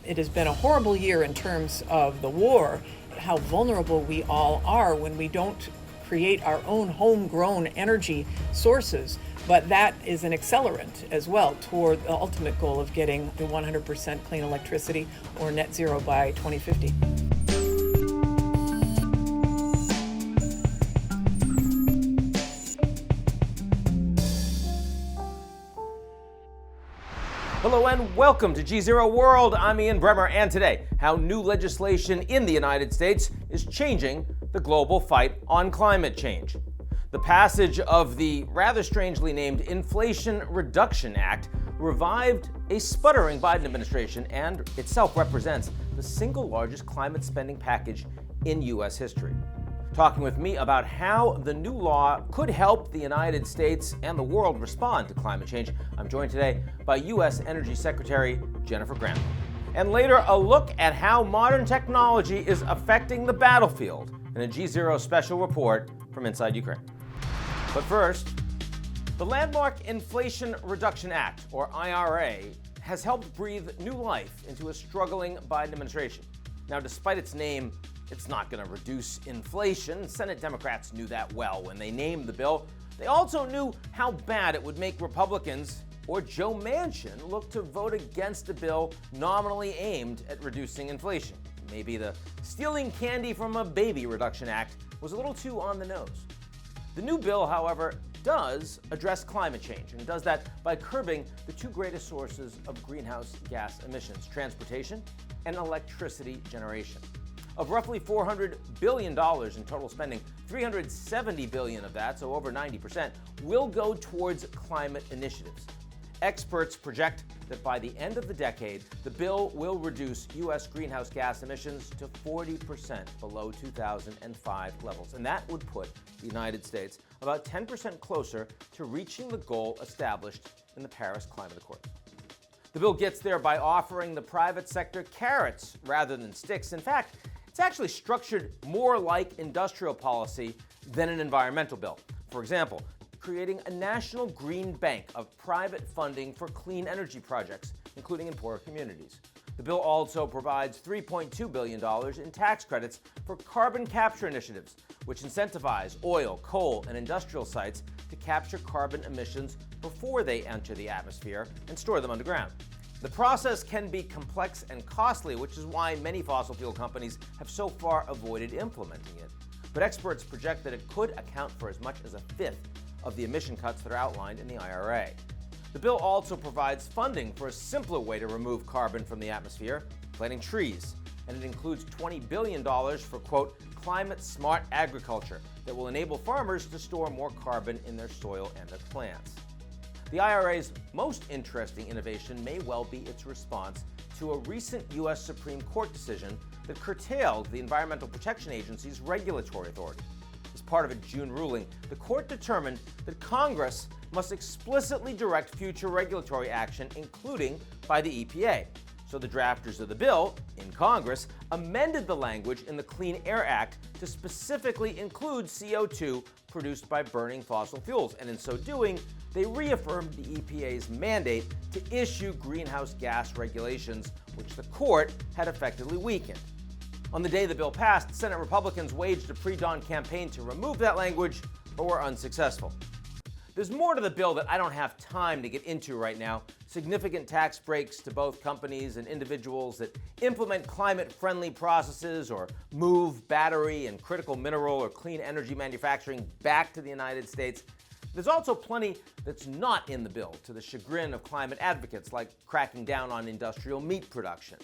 It has been a horrible year in terms of the war, how vulnerable we all are when we don't create our own homegrown energy sources. But that is an accelerant as well toward the ultimate goal of getting the 100% clean electricity or net zero by 2050. Hello and welcome to GZERO World. I'm Bremmer, and today, how new legislation in the United States is changing the global fight on climate change. The passage of the rather strangely named Inflation Reduction Act revived a sputtering Biden administration and itself represents the single largest climate spending package in U.S. history. Talking with me about how the new law could help the United States and the world respond to climate change, I'm joined today by U.S. Energy Secretary Jennifer Granholm. And later, a look at how modern technology is affecting the battlefield in a GZERO special report from inside Ukraine. But first, the landmark Inflation Reduction Act, or IRA, has helped breathe new life into a struggling Biden administration. Now, despite its name, it's not going to reduce inflation. Senate Democrats knew that well when they named the bill. They also knew how bad it would make Republicans or Joe Manchin look to vote against a bill nominally aimed at reducing inflation. Maybe the stealing candy from a baby reduction act was a little too on the nose. The new bill, however, does address climate change, and it does that by curbing the two greatest sources of greenhouse gas emissions, transportation and electricity generation. Of roughly $400 billion in total spending, $370 billion of that, so over 90%, will go towards climate initiatives. Experts project that by the end of the decade, the bill will reduce U.S. greenhouse gas emissions to 40% below 2005 levels, and that would put the United States about 10% closer to reaching the goal established in the Paris Climate Accord. The bill gets there by offering the private sector carrots rather than sticks. In fact, it's actually structured more like industrial policy than an environmental bill. For example, creating a national green bank of private funding for clean energy projects, including in poorer communities. The bill also provides $3.2 billion in tax credits for carbon capture initiatives, which incentivize oil, coal, and industrial sites to capture carbon emissions before they enter the atmosphere and store them underground. The process can be complex and costly, which is why many fossil fuel companies have so far avoided implementing it. But experts project that it could account for as much as a fifth of the emission cuts that are outlined in the IRA. The bill also provides funding for a simpler way to remove carbon from the atmosphere, planting trees, and it includes $20 billion for, quote, climate-smart agriculture that will enable farmers to store more carbon in their soil and their plants. The IRA's most interesting innovation may well be its response to a recent U.S. Supreme Court decision that curtailed the Environmental Protection Agency's regulatory authority. As part of a June ruling, the court determined that Congress must explicitly direct future regulatory action, including by the EPA. So the drafters of the bill in Congress amended the language in the Clean Air Act to specifically include CO2 produced by burning fossil fuels, and in so doing, they reaffirmed the EPA's mandate to issue greenhouse gas regulations, which the court had effectively weakened. On the day the bill passed, Senate Republicans waged a pre-dawn campaign to remove that language, but were unsuccessful. There's more to the bill that I don't have time to get into right now. Significant tax breaks to both companies and individuals that implement climate-friendly processes or move battery and critical mineral or clean energy manufacturing back to the United States. There's also plenty that's not in the bill, to the chagrin of climate advocates, like cracking down on industrial meat production.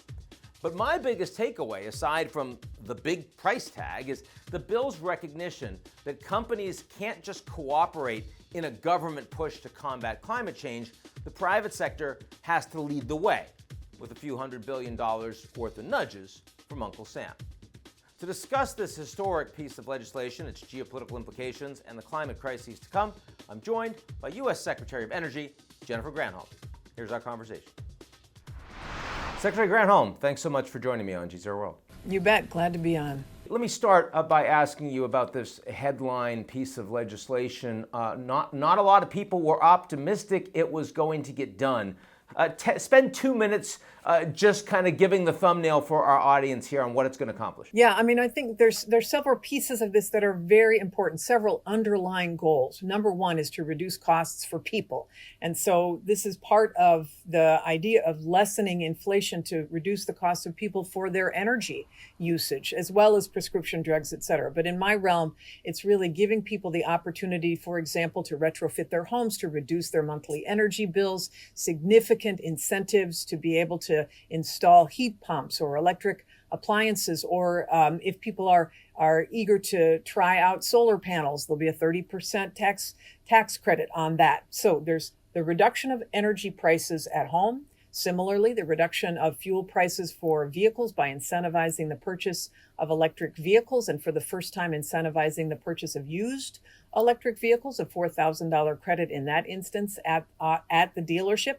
But my biggest takeaway, aside from the big price tag, is the bill's recognition that companies can't just cooperate in a government push to combat climate change. The private sector has to lead the way, with a few $100 billion worth of nudges from Uncle Sam. To discuss this historic piece of legislation, its geopolitical implications, and the climate crises to come, I'm joined by U.S. Secretary of Energy Jennifer Granholm. Here's our conversation. Secretary Granholm, thanks so much for joining me on GZERO World. You bet. Glad to be on. Let me start by asking you about this headline piece of legislation. Not a lot of people were optimistic it was going to get done. Spend 2 minutes just kind of giving the thumbnail for our audience here on what it's going to accomplish. Yeah, I mean, I think there's several pieces of this that are very important, several underlying goals. Number one is to reduce costs for people. And so this is part of the idea of lessening inflation to reduce the cost of people for their energy usage, as well as prescription drugs, et cetera. But in my realm, it's really giving people the opportunity, for example, to retrofit their homes to reduce their monthly energy bills, significant incentives to be able to install heat pumps or electric appliances, or if people are eager to try out solar panels, there'll be a 30% tax credit on that. So there's the reduction of energy prices at home. Similarly, the reduction of fuel prices for vehicles by incentivizing the purchase of electric vehicles, and for the first time incentivizing the purchase of used electric vehicles, a $4,000 credit in that instance at the dealership.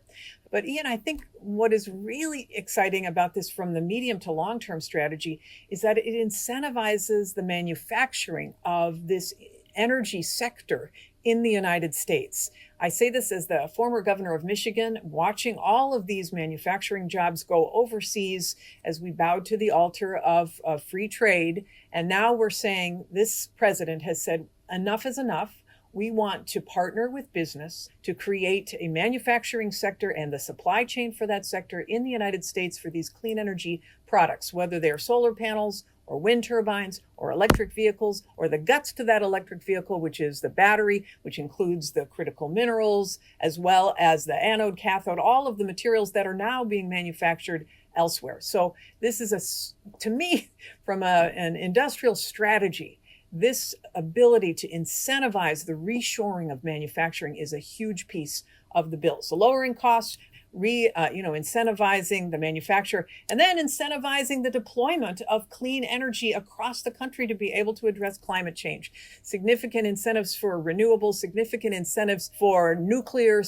But Ian, I think what is really exciting about this from the medium to long-term strategy is that it incentivizes the manufacturing of this energy sector in the United States. I say this as the former governor of Michigan, watching all of these manufacturing jobs go overseas as we bowed to the altar of free trade. And now we're saying, this president has said, enough is enough. We want to partner with business to create a manufacturing sector and the supply chain for that sector in the United States for these clean energy products, whether they're solar panels or wind turbines or electric vehicles, or the guts to that electric vehicle, which is the battery, which includes the critical minerals, as well as the anode, cathode, all of the materials that are now being manufactured elsewhere. So this is, to me, from an industrial strategy, this ability to incentivize the reshoring of manufacturing is a huge piece of the bill. So lowering costs, incentivizing the manufacturer, and then incentivizing the deployment of clean energy across the country to be able to address climate change. Significant incentives for renewables, significant incentives for nuclear,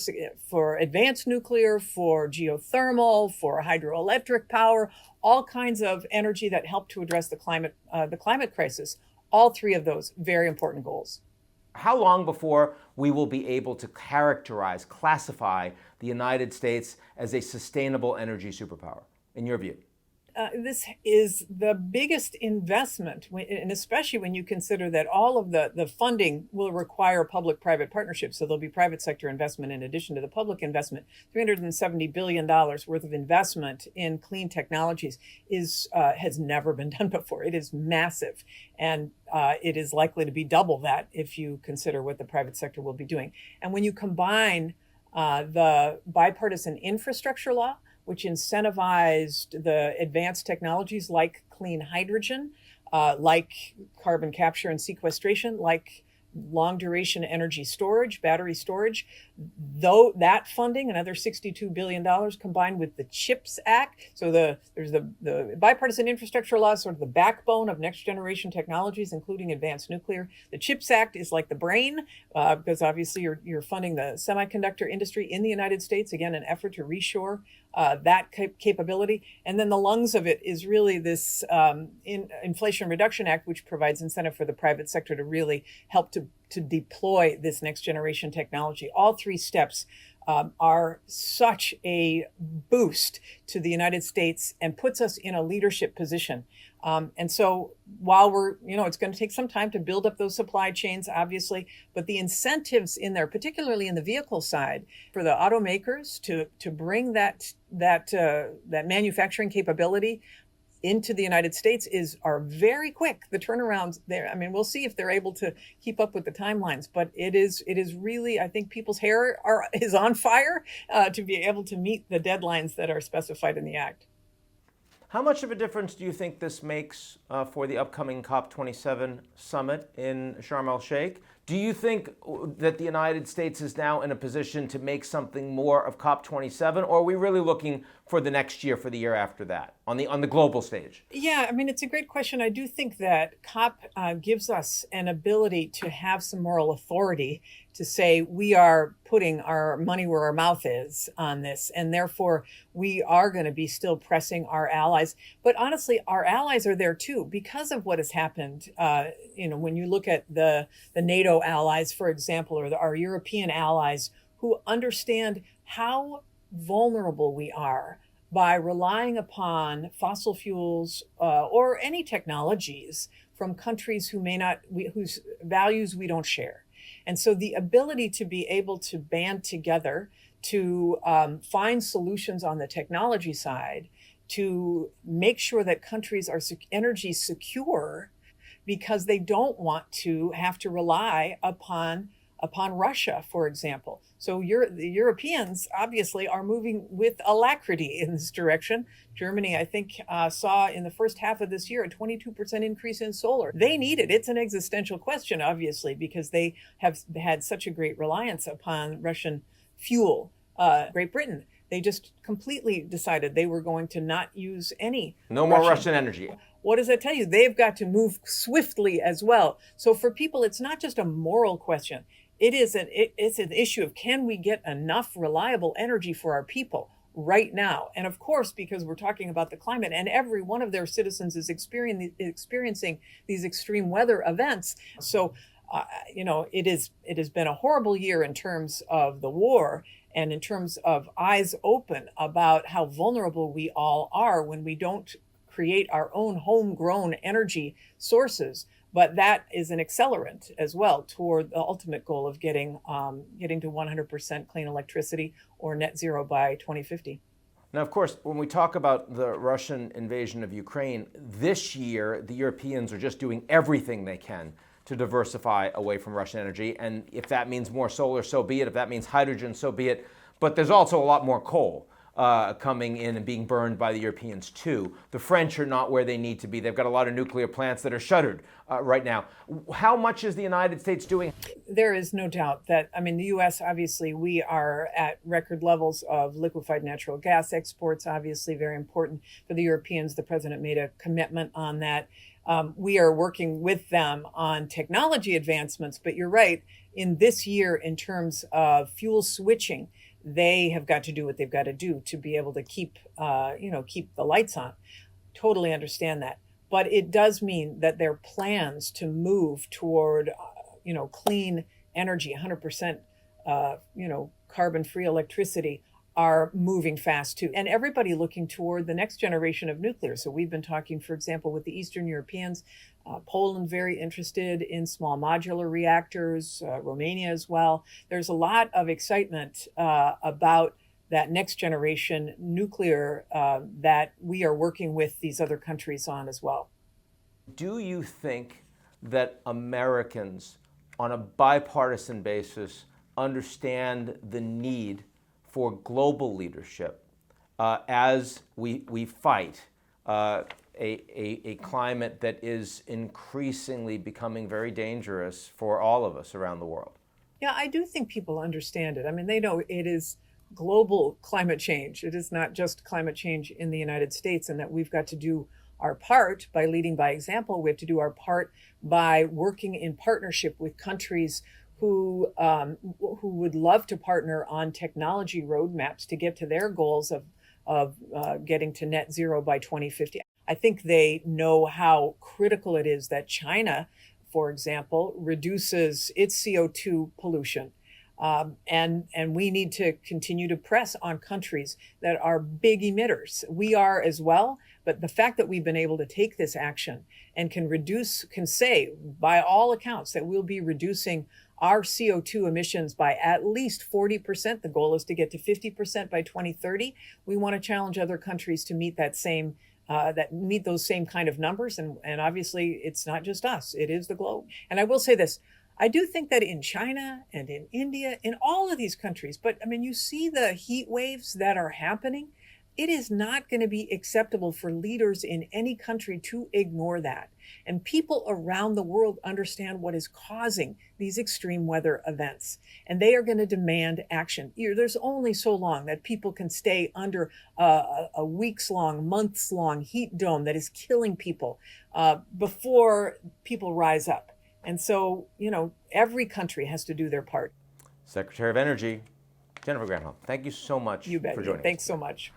for advanced nuclear, for geothermal, for hydroelectric power, all kinds of energy that help to address the climate crisis. All three of those very important goals. How long before we will be able to classify the United States as a sustainable energy superpower, in your view? This is the biggest investment, and especially when you consider that all of the funding will require public-private partnerships. So there'll be private sector investment in addition to the public investment. $370 billion worth of investment in clean technologies has never been done before. It is massive, and it is likely to be double that if you consider what the private sector will be doing. And when you combine the bipartisan infrastructure law, which incentivized the advanced technologies like clean hydrogen, like carbon capture and sequestration, like long duration energy storage, battery storage. Though that funding, another $62 billion, combined with the CHIPS Act. So there's the bipartisan infrastructure law, sort of the backbone of next generation technologies, including advanced nuclear. The CHIPS Act is like the brain, because obviously you're funding the semiconductor industry in the United States, again, an effort to reshore that capability. And then the lungs of it is really this Inflation Reduction Act, which provides incentive for the private sector to really help to deploy this next generation technology. All three steps are such a boost to the United States and puts us in a leadership position. And so while it's going to take some time to build up those supply chains, obviously, but the incentives in there, particularly in the vehicle side, for the automakers to bring that manufacturing capability into the United States are very quick. The turnarounds there, I mean, we'll see if they're able to keep up with the timelines, but it is really, I think people's hair is on fire to be able to meet the deadlines that are specified in the Act. How much of a difference do you think this makes for the upcoming COP27 summit in Sharm el-Sheikh? Do you think that the United States is now in a position to make something more of COP27, or are we really looking for the next year, for the year after that, on the global stage? Yeah, I mean, it's a great question. I do think that COP gives us an ability to have some moral authority to say we are putting our money where our mouth is on this, and therefore we are going to be still pressing our allies. But honestly, our allies are there too because of what has happened. When you look at the NATO allies, for example, or our European allies, who understand how vulnerable we are by relying upon fossil fuels or any technologies from countries whose values we don't share. And so the ability to be able to band together to find solutions on the technology side to make sure that countries are energy secure because they don't want to have to rely upon Russia, for example. So the Europeans obviously are moving with alacrity in this direction. Germany, I think, saw in the first half of this year a 22% increase in solar. They need it. It's an existential question, obviously, because they have had such a great reliance upon Russian fuel. Great Britain, they just completely decided they were going to not use any No more Russian energy. What does that tell you? They've got to move swiftly as well. So for people, it's not just a moral question. It's an issue of, can we get enough reliable energy for our people right now? And of course, because we're talking about the climate and every one of their citizens is experiencing these extreme weather events. So, it has been a horrible year in terms of the war and in terms of eyes open about how vulnerable we all are when we don't create our own homegrown energy sources. But that is an accelerant as well toward the ultimate goal of getting to 100% clean electricity or net zero by 2050. Now, of course, when we talk about the Russian invasion of Ukraine, this year, the Europeans are just doing everything they can to diversify away from Russian energy. And if that means more solar, so be it. If that means hydrogen, so be it. But there's also a lot more coal coming in and being burned by the Europeans too. The French are not where they need to be. They've got a lot of nuclear plants that are shuttered right now. How much is the United States doing? There is no doubt that, the U.S., obviously, we are at record levels of liquefied natural gas exports, obviously very important for the Europeans. The president made a commitment on that. We are working with them on technology advancements, but you're right, in this year, in terms of fuel switching, they have got to do what they've got to do to be able to keep the lights on. Totally understand that. But it does mean that their plans to move toward, clean energy, 100%, carbon-free electricity are moving fast too. And everybody looking toward the next generation of nuclear. So we've been talking, for example, with the Eastern Europeans, Poland very interested in small modular reactors, Romania as well. There's a lot of excitement about that next generation nuclear that we are working with these other countries on as well. Do you think that Americans, on a bipartisan basis, understand the need for global leadership as we fight a climate that is increasingly becoming very dangerous for all of us around the world? Yeah, I do think people understand it. They know it is global climate change. It is not just climate change in the United States, and that we've got to do our part by leading by example. We have to do our part by working in partnership with countries who would love to partner on technology roadmaps to get to their goals of getting to net zero by 2050. I think they know how critical it is that China, for example, reduces its CO2 pollution. And we need to continue to press on countries that are big emitters. We are as well, but the fact that we've been able to take this action and can say by all accounts that we'll be reducing our CO2 emissions by at least 40%. The goal is to get to 50% by 2030. We want to challenge other countries to meet meet those same kind of numbers. And obviously, it's not just us, it is the globe. And I will say this, I do think that in China and in India, in all of these countries, but you see the heat waves that are happening. It is not going to be acceptable for leaders in any country to ignore that. And people around the world understand what is causing these extreme weather events. And they are going to demand action. There's only so long that people can stay under a weeks-long, months-long heat dome that is killing people before people rise up. And so, every country has to do their part. Secretary of Energy, Jennifer Granholm, thank you so much for joining us. Thanks so much.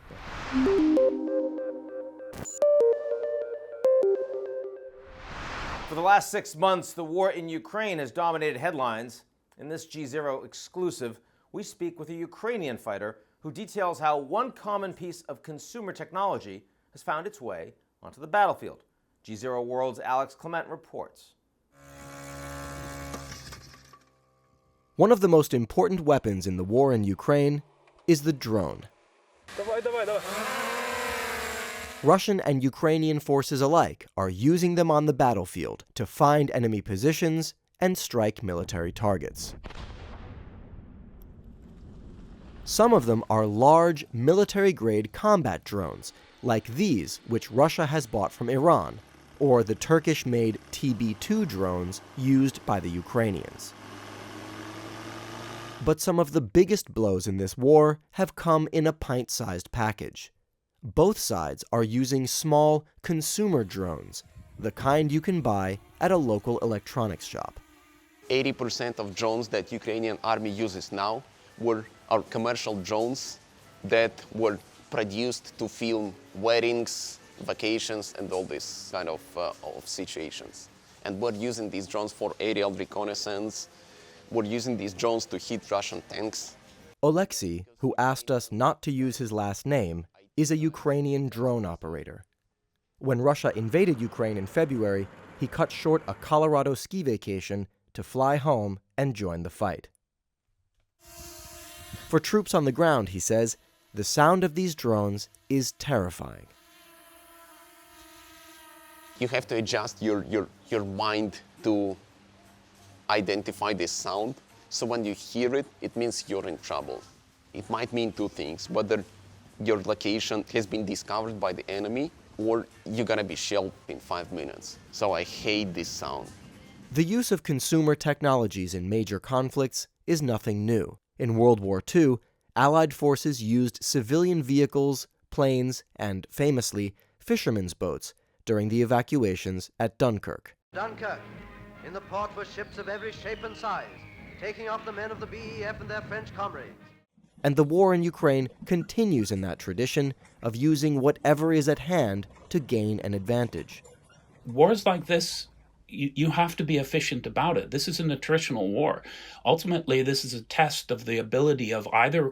For the last 6 months, the war in Ukraine has dominated headlines. In this GZERO exclusive, we speak with a Ukrainian fighter who details how one common piece of consumer technology has found its way onto the battlefield. GZERO World's Alex Clement reports. One of the most important weapons in the war in Ukraine is the drone. Russian and Ukrainian forces alike are using them on the battlefield to find enemy positions and strike military targets. Some of them are large, military-grade combat drones, like these, which Russia has bought from Iran, or the Turkish-made TB2 drones used by the Ukrainians. But some of the biggest blows in this war have come in a pint-sized package. Both sides are using small consumer drones, the kind you can buy at a local electronics shop. 80% of drones that Ukrainian army uses now are commercial drones that were produced to film weddings, vacations, and all this kind of situations. And we're using these drones for aerial reconnaissance. We're using these drones to hit Russian tanks. Oleksiy, who asked us not to use his last name, is a Ukrainian drone operator. When Russia invaded Ukraine in February, he cut short a Colorado ski vacation to fly home and join the fight. For troops on the ground, he says, the sound of these drones is terrifying. You have to adjust your mind to identify this sound. So when you hear it, it means you're in trouble. It might mean two things: whether your location has been discovered by the enemy, or you're gonna be shelled in 5 minutes. So I hate this sound. The use of consumer technologies in major conflicts is nothing new. In World War II, Allied forces used civilian vehicles, planes, and, famously, fishermen's boats during the evacuations at Dunkirk. Dunkirk. In the port were ships of every shape and size, taking off the men of the BEF and their French comrades. And the war in Ukraine continues in that tradition of using whatever is at hand to gain an advantage. Wars like this, you have to be efficient about it. This is an attritional war. Ultimately, this is a test of the ability of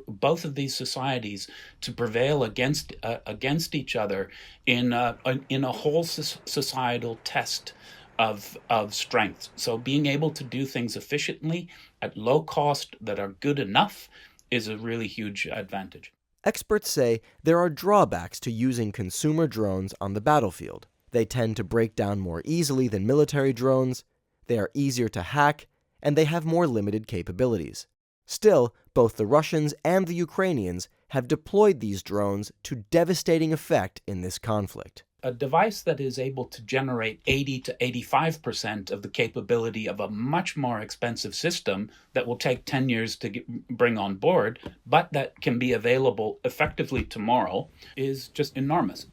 both of these societies to prevail against each other in a whole societal test of strength. So being able to do things efficiently at low cost that are good enough is a really huge advantage. Experts say there are drawbacks to using consumer drones on the battlefield. They tend to break down more easily than military drones, they are easier to hack, and they have more limited capabilities. Still, both the Russians and the Ukrainians have deployed these drones to devastating effect in this conflict. A device that is able to generate 80 to 85% of the capability of a much more expensive system that will take 10 years to bring on board, but that can be available effectively tomorrow, is just enormous.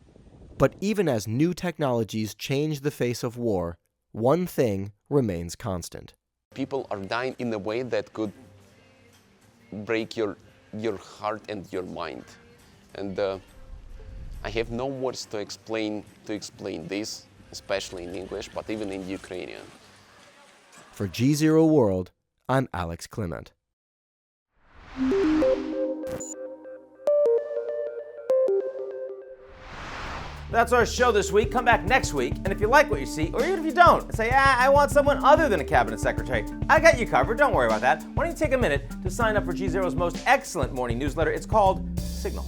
But even as new technologies change the face of war, one thing remains constant. People are dying in a way that could break your heart and your mind. And I have no words to explain this, especially in English, but even in Ukrainian. For GZERO World, I'm Alex Clement. That's our show this week. Come back next week, and if you like what you see, or even if you don't, and say, I want someone other than a cabinet secretary, I got you covered. Don't worry about that. Why don't you take a minute to sign up for GZERO's most excellent morning newsletter? It's called Signal.